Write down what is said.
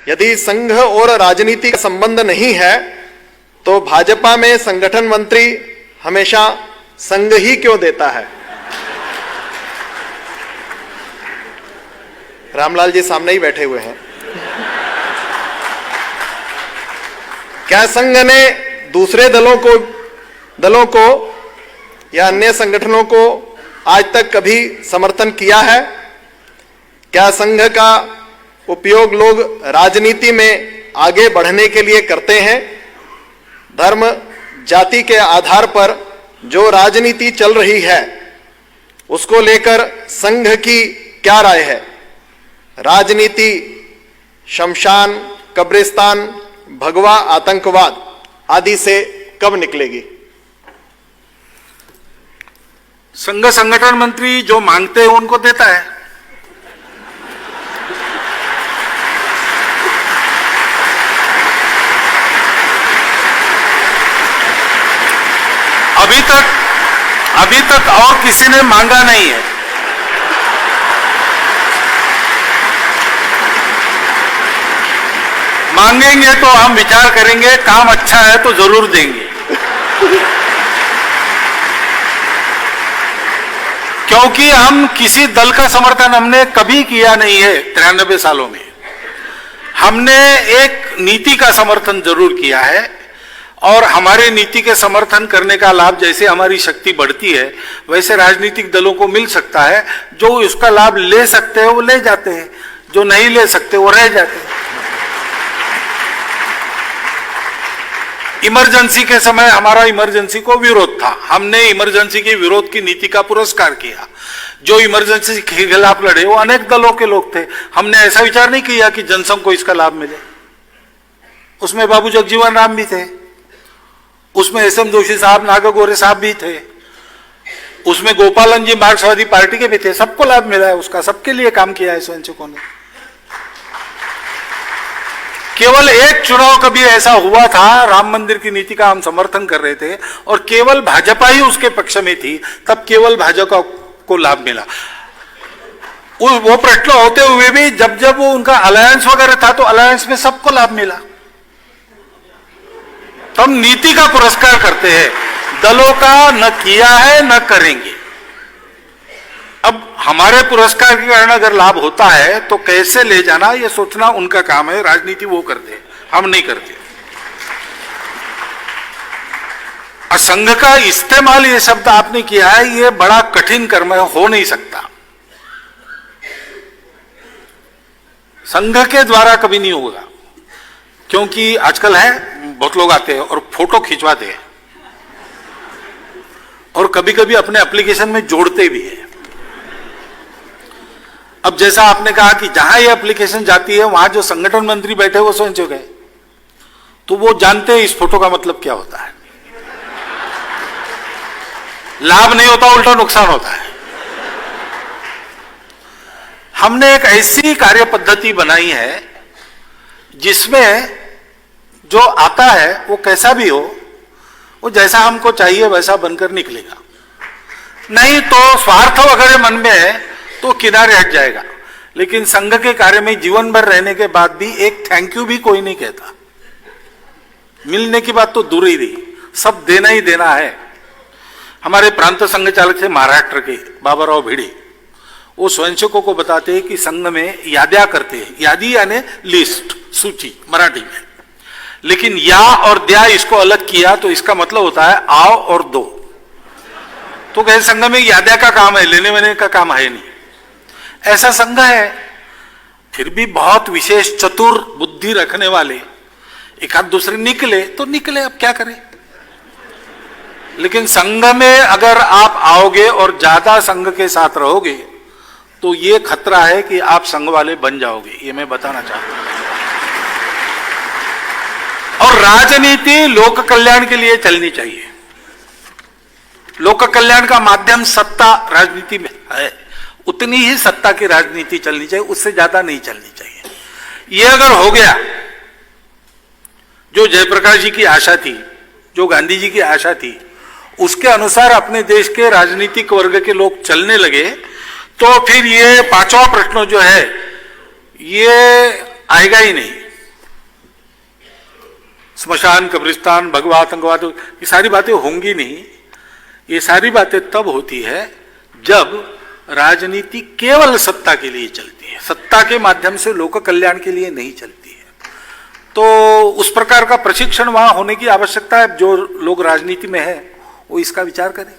यदि संघ और राजनीति का संबंध नहीं है तो भाजपा में संगठन मंत्री हमेशा संघ ही क्यों देता है? रामलाल जी सामने ही बैठे हुए हैं। क्या संघ ने दूसरे दलों को या अन्य संगठनों को आज तक कभी समर्थन किया है? क्या संघ का उपयोग लोग राजनीति में आगे बढ़ने के लिए करते हैं? धर्म जाति के आधार पर जो राजनीति चल रही है उसको लेकर संघ की क्या राय है? राजनीति शमशान, कब्रिस्तान, भगवा आतंकवाद आदि से कब निकलेगी? संघ संगठन मंत्री जो मांगते हैं उनको देता है। अभी तक और किसी ने मांगा नहीं है। मांगेंगे तो हम विचार करेंगे, काम अच्छा है तो जरूर देंगे। क्योंकि हम किसी दल का समर्थन हमने कभी किया नहीं है। 93 सालों में हमने एक नीति का समर्थन जरूर किया है और हमारे नीति के समर्थन करने का लाभ जैसे हमारी शक्ति बढ़ती है वैसे राजनीतिक दलों को मिल सकता है। जो उसका लाभ ले सकते हैं वो ले जाते हैं, जो नहीं ले सकते वो रह जाते हैं। इमरजेंसी के समय हमारा इमरजेंसी को विरोध था, हमने इमरजेंसी के विरोध की नीति का पुरस्कार किया। जो इमरजेंसी के खिलाफ लड़े वो अनेक दलों के लोग थे। हमने ऐसा विचार नहीं किया कि जनसंघ को इसका लाभ मिले। उसमें बाबू जगजीवन राम भी थे, उसमें एस.एम. जोशी साहब, नागगोरे साहब भी थे, उसमें गोपालन जी मार्क्सवादी पार्टी के भी थे। सबको लाभ मिला है उसका, सबके लिए काम किया है स्वयंसेवकों ने। केवल एक चुनाव कभी ऐसा हुआ था, राम मंदिर की नीति का हम समर्थन कर रहे थे और केवल भाजपा ही उसके पक्ष में थी, तब केवल भाजपा को लाभ मिला। वो प्रश्न होते हुए भी जब वो उनका अलायंस वगैरह था तो अलायंस में सबको लाभ मिला। तो हम नीति का पुरस्कार करते हैं, दलों का न किया है न करेंगे। अब हमारे पुरस्कार के कारण अगर लाभ होता है तो कैसे ले जाना ये सोचना उनका काम है। राजनीति वो करते हैं, हम नहीं करते। और संघ का इस्तेमाल ये शब्द आपने किया है, ये बड़ा कठिन कर्म है, हो नहीं सकता। संघ के द्वारा कभी नहीं होगा, क्योंकि आजकल है बहुत लोग आते हैं और फोटो खिंचवाते हैं और कभी कभी अपने एप्लीकेशन में जोड़ते भी हैं। अब जैसा आपने कहा कि जहां ये एप्लीकेशन जाती है वहां जो संगठन मंत्री बैठे वो स्वयंसेवक है, तो वो जानते हैं इस फोटो का मतलब क्या होता है। लाभ नहीं होता, उल्टा नुकसान होता है। हमने एक ऐसी कार्य पद्धति बनाई है जिसमें जो आता है वो कैसा भी हो, वो जैसा हमको चाहिए वैसा बनकर निकलेगा। नहीं तो स्वार्थ वगैरह मन में है तो किनारे हट जाएगा। लेकिन संघ के कार्य में जीवन भर रहने के बाद भी एक थैंक यू भी कोई नहीं कहता। मिलने की बात तो दूर ही रही, सब देना ही देना है। हमारे प्रांत संघ चालक थे महाराष्ट्र के बाबाराव भिड़े, वो स्वयंसेवकों को बताते हैं कि संघ में याद्या करते हैं। यादी यानी लिस्ट, सूची मराठी में। लेकिन या और द्या इसको अलग किया तो इसका मतलब होता है आओ और दो। तो कहे संघ में याद्या का काम है, लेने देने का काम है नहीं। ऐसा संघ है। फिर भी बहुत विशेष चतुर बुद्धि रखने वाले एक आध दूसरे निकले तो निकले, अब क्या करें। लेकिन संघ में अगर आप आओगे और ज्यादा संघ के साथ रहोगे तो ये खतरा है कि आप संघ वाले बन जाओगे, ये मैं बताना चाहता हूं। और राजनीति लोक कल्याण के लिए चलनी चाहिए। लोक कल्याण का माध्यम सत्ता राजनीति में है, उतनी ही सत्ता की राजनीति चलनी चाहिए, उससे ज्यादा नहीं चलनी चाहिए। ये अगर हो गया, जो जयप्रकाश जी की आशा थी, जो गांधी जी की आशा थी, उसके अनुसार अपने देश के राजनीतिक वर्ग के लोग चलने लगे तो फिर ये पांचवा प्रश्न जो है ये आएगा ही नहीं। स्मशान, कब्रिस्तान, भगवा, आतंकवाद, ये सारी बातें होंगी नहीं। ये सारी बातें तब होती है जब राजनीति केवल सत्ता के लिए चलती है, सत्ता के माध्यम से लोक कल्याण के लिए नहीं चलती है। तो उस प्रकार का प्रशिक्षण वहां होने की आवश्यकता है। जो लोग राजनीति में है वो इसका विचार करें।